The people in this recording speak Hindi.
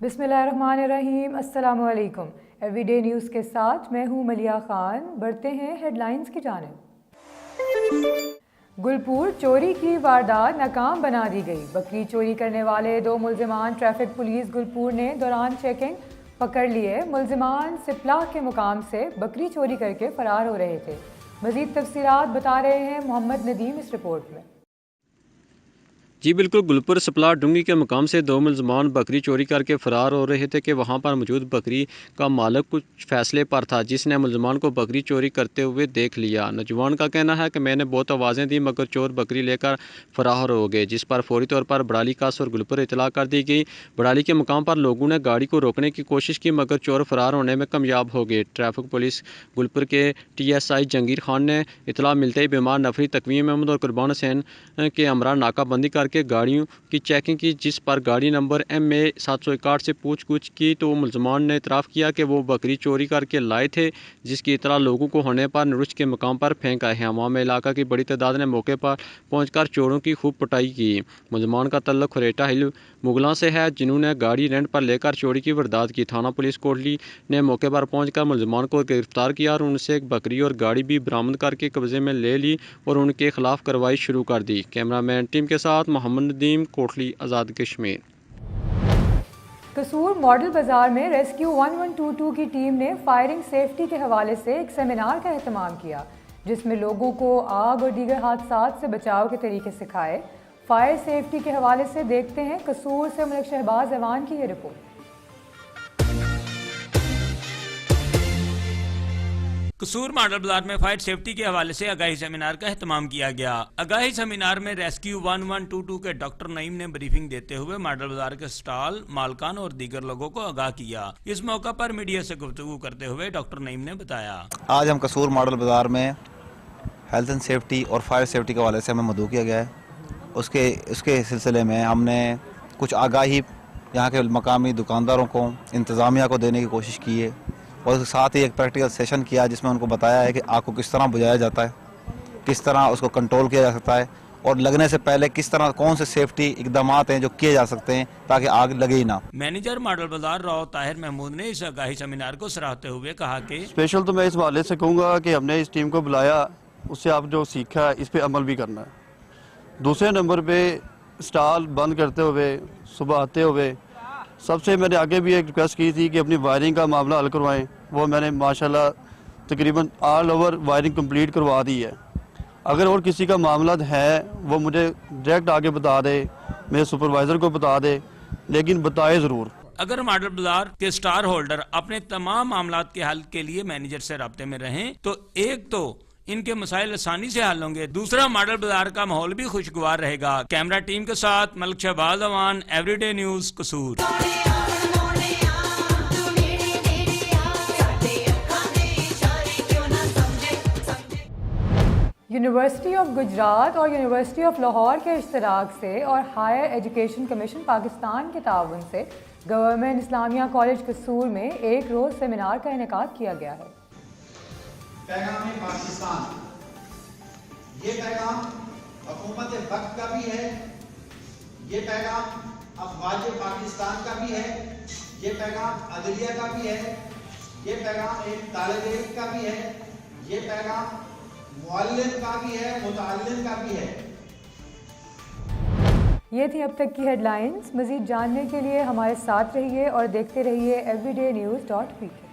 बिस्मिल्लाहिर्रहमानिर्रहीम, अस्सलामु अलैकुम। एवरीडे न्यूज़ के साथ मैं हूँ मलिया खान। बढ़ते हैं हेडलाइंस की जानिब। गुलपुर चोरी की वारदात नाकाम बना दी गई। बकरी चोरी करने वाले 2 मुलजिमान ट्रैफिक पुलिस गुलपुर ने दौरान चेकिंग पकड़ लिए। मुलजिमान सिपला के मुकाम से बकरी चोरी करके फरार हो रहे थे। मज़ीद तफसीलात बता रहे हैं मोहम्मद नदीम इस रिपोर्ट में। जी बिल्कुल, गुलपुर सपला डूंगी के मुकाम से 2 मुलजमान बकरी चोरी करके फ़रार हो रहे थे कि वहां पर मौजूद बकरी का मालिक कुछ फैसले पर था, जिसने मुलजमान को बकरी चोरी करते हुए देख लिया। नौजवान का कहना है कि मैंने बहुत आवाज़ें दी मगर चोर बकरी लेकर फरार हो गए, जिस पर फौरी तौर पर बड़ाली कास और गुलपुर इतला कर दी गई। बड़ाली के मुकाम पर लोगों ने गाड़ी को रोकने की कोशिश की मगर चोर फरार होने में कामयाब हो गए। ट्रैफिक पुलिस गुलपुर के TSI जंगीर खान ने इतला मिलते ही बीमार नफरी तकवीम अहमद और कुर्बान हुसैन के हमरा नाकाबंदी करके गाड़ियों की चेकिंग की, जिस पर गाड़ी नंबर MA 761 से पूछ-गुछ की तो मुलजमान ने इतराफ़ किया कि वो बकरी चोरी करके लाए थे, जिसकी इतला लोगों को होने पर नरुच के मुकाम पर फेंक आए हैं। अवाम इलाका की बड़ी तादाद ने मौके पर पहुंचकर चोरों की खूब पिटाई की। मुलजमान का तल्लुक खुरेटा हिल मुगलों से है, जिन्होंने गाड़ी रेंट पर लेकर चोरी की वारदात की। थाना पुलिस कोटली ने मौके पर पहुंचकर मुलजमान को गिरफ्तार किया और उनसे एक बकरी और गाड़ी भी बरामद करके कब्जे में ले ली और उनके खिलाफ कार्रवाई शुरू कर दी। कैमरामैन टीम के साथ मोहम्मद नदीम, कोटली, आज़ाद कश्मीर। कसूर मॉडल बाजार में रेस्क्यू 1122 की टीम ने फायरिंग सेफ्टी के हवाले से एक सेमिनार का एहतमाम किया, जिसमें लोगों को आग और दीगर हादसात से बचाव के तरीके सिखाए। फायर सेफ्टी के हवाले से देखते हैं कसूर से मलिक शहबाज अवान की ये रिपोर्ट। कसूर मॉडल बाजार में फायर सेफ्टी के हवाले से आगाही सेमिनार का एहतमाम किया गया। आगाही सेमिनार में रेस्क्यू 1122 के डॉक्टर नईम ने ब्रीफिंग देते हुए मॉडल बाजार के स्टॉल मालकान और दीगर लोगों को आगाह किया। इस मौका पर मीडिया से गुफ्तगू करते हुए डॉक्टर नईम ने बताया, आज हम कसूर मॉडल बाजार में हेल्थ एंड सेफ्टी और फायर सेफ्टी के हवाले से हमें मदऊ किया गया है। उसके सिलसिले में हमने कुछ आगाही यहाँ के मकामी दुकानदारों को, इंतज़ामिया को देने की कोशिश की है और उसके साथ ही एक प्रैक्टिकल सेशन किया जिसमें उनको बताया है कि आग को किस तरह बुझाया जाता है, किस तरह उसको कंट्रोल किया जा सकता है और लगने से पहले किस तरह कौन से सेफ्टी इकदाम हैं जो किए जा सकते हैं ताकि आग लगे ही ना। मैनेजर मॉडल बाजार राव ताहिर महमूद ने इस आगाही सेमिनार को सराहते हुए कहा कि स्पेशल तो मैं इस हवाले से कहूँगा कि हमने इस टीम को बुलाया, उससे आप जो सीखा है इस पर अमल भी करना है। दूसरे नंबर पे स्टॉल बंद करते हुए सुबह आते हुए सबसे मैंने आगे भी एक रिक्वेस्ट की थी कि अपनी वायरिंग का मामला हल करवाएं। वो मैंने माशाल्लाह तकरीबन ऑल ओवर वायरिंग कंप्लीट करवा दी है। अगर और किसी का मामला है वो मुझे डायरेक्ट आगे बता दे, मेरे सुपरवाइज़र को बता दे, लेकिन बताए ज़रूर। अगर मॉडल बाजार के स्टार होल्डर अपने तमाम मामला के हल के लिए मैनेजर से राब्ते में रहें तो एक तो इनके मसाइल आसानी से हल होंगे, दूसरा मॉडल बाजार का माहौल भी खुशगवार रहेगा। कैमरा टीम के साथ मलिक शहबाज अवान, एवरीडे न्यूज़, कसूर। यूनिवर्सिटी ऑफ गुजरात और यूनिवर्सिटी ऑफ लाहौर के इश्तराक से और हायर एजुकेशन कमीशन पाकिस्तान के ताउन से गवर्नमेंट इस्लामिया कॉलेज कसूर में एक रोज़ सेमिनार का इनेकाद किया गया है। पैगाम पाकिस्तान, ये पैगाम हुकूमत वक्त का भी है, ये पैगाम अफवाज पाकिस्तान का भी है, ये पैगाम अदलिया का भी है, ये पैगाम एक तालिब इल्म का भी है, ये पैगाम मुअल्लिम का भी है, मुतअल्लिम का भी है। ये थी अब तक की हेडलाइंस। मज़ीद जानने के लिए हमारे साथ रहिए और देखते रहिए everydaynews.pk।